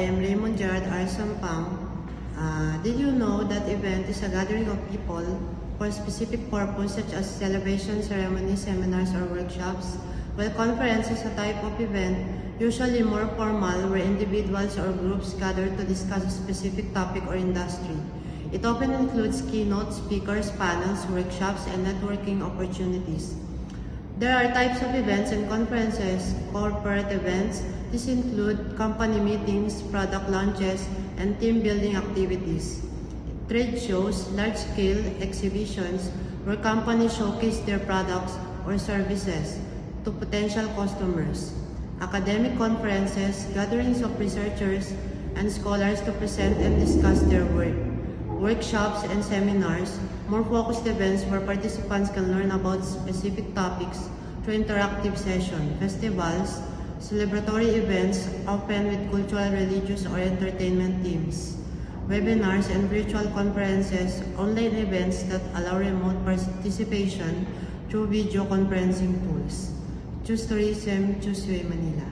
am Raymond Gerard R. Sampang. Did you know that event is a gathering of people for a specific purpose such as celebration, ceremonies, seminars, or workshops? While conference is a type of event, usually more formal, where individuals or groups gather to discuss a specific topic or industry. It often includes keynote speakers, panels, workshops, and networking opportunities. There are types of events and conferences. Corporate events. These include company meetings, product launches, and team-building activities. Trade shows, large-scale exhibitions where companies showcase their products or services to potential customers. Academic conferences, gatherings of researchers and scholars to present and discuss their work. Workshops and seminars, more focused events where participants can learn about specific topics through interactive sessions. Festivals, celebratory events, often with cultural, religious, or entertainment themes. Webinars and virtual conferences, online events that allow remote participation through video conferencing tools. Choose Tourism, Choose UA Manila.